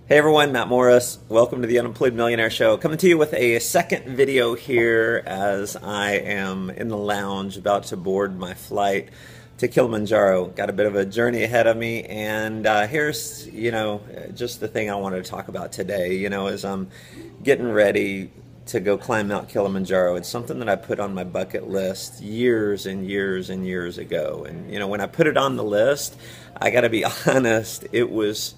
Hey everyone, Matt Morris. Welcome to the Unemployed Millionaire Show. Coming to you with a second video here as I am in the lounge about to board my flight to Kilimanjaro. Got a bit of a journey ahead of me, and here's, just the thing I wanted to talk about today, as I'm getting ready to go climb Mount Kilimanjaro. It's something that I put on my bucket list years and years and years ago. And, when I put it on the list, I got to be honest, it was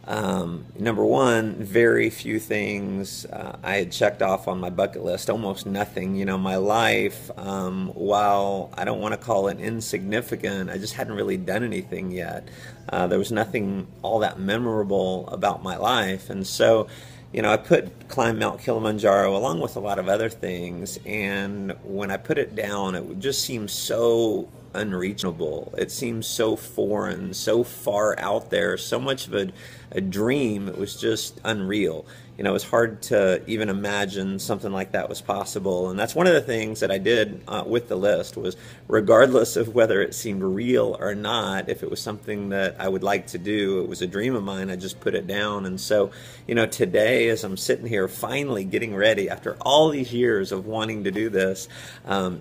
number one, very few things I had checked off on my bucket list, almost nothing. My life, while I don't want to call it insignificant, I just hadn't really done anything yet. There was nothing all that memorable about my life. And so, I put climb Mount Kilimanjaro along with a lot of other things, and when I put it down, it just seemed so unreachable. It seemed so foreign, so far out there, so much of a dream. It was just unreal. It was hard to even imagine something like that was possible. And that's one of the things that I did with the list was, regardless of whether it seemed real or not, if it was something that I would like to do, it was a dream of mine, I just put it down. And so, today as I'm sitting here finally getting ready after all these years of wanting to do this,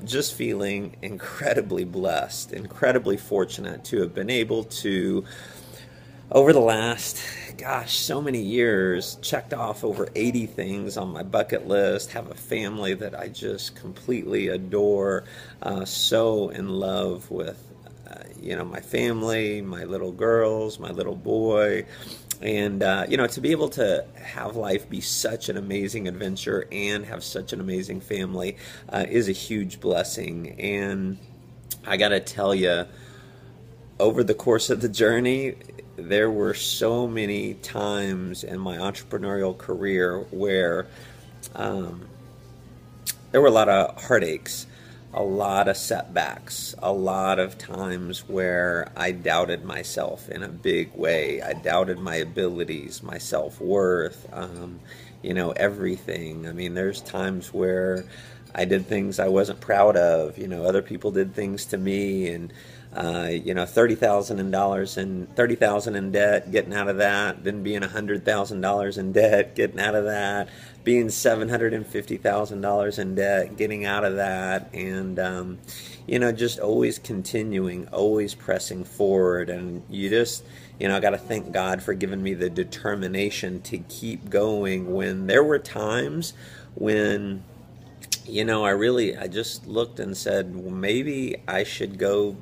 just feeling incredibly blessed, incredibly fortunate to have been able to, over the last, so many years, checked off over 80 things on my bucket list, have a family that I just completely adore, so in love with, my family, my little girls, my little boy, and, to be able to have life be such an amazing adventure and have such an amazing family is a huge blessing. And I gotta tell you, over the course of the journey, there were so many times in my entrepreneurial career where there were a lot of heartaches, a lot of setbacks, a lot of times where I doubted myself in a big way. I doubted my abilities, my self-worth, everything. I mean, there's times where I did things I wasn't proud of. Other people did things to me, and $30,000 in debt, getting out of that, then being $100,000 in debt, getting out of that, being $750,000 in debt, getting out of that, and just always continuing, always pressing forward. And you just, I got to thank God for giving me the determination to keep going when there were times when I just looked and said, well, maybe I should go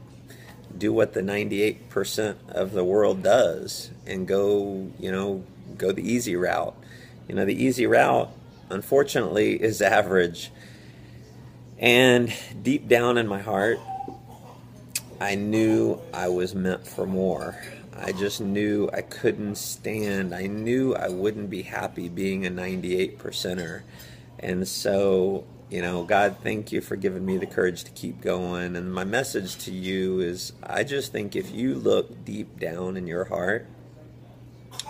do what the 98% of the world does and go the easy route. The easy route, unfortunately, is average. And deep down in my heart, I knew I was meant for more. I just knew I couldn't stand. I knew I wouldn't be happy being a 98%er. And so, God, thank you for giving me the courage to keep going. And my message to you is, I just think if you look deep down in your heart,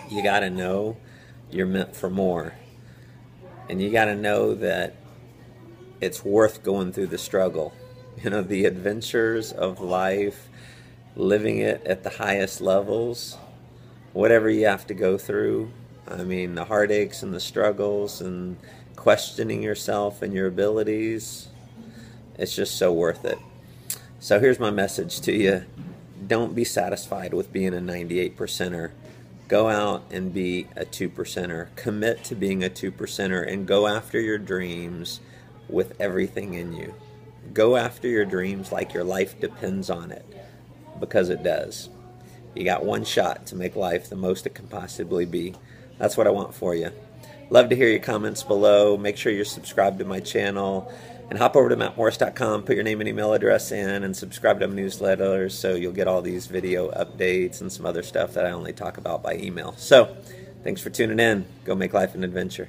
you got to know you're meant for more. And you got to know that it's worth going through the struggle. The adventures of life, living it at the highest levels, whatever you have to go through. I mean, the heartaches and the struggles and questioning yourself and your abilities, it's just so worth it. So here's my message to you. Don't be satisfied with being a 98%er. Go out and be a 2%er. Commit to being a 2%er and go after your dreams with everything in you. Go after your dreams like your life depends on it, because it does. You got one shot to make life the most it can possibly be. That's what I want for you. Love to hear your comments below. Make sure you're subscribed to my channel, and hop over to mattmorris.com, put your name and email address in, and subscribe to my newsletters so you'll get all these video updates and some other stuff that I only talk about by email. So, thanks for tuning in. Go make life an adventure.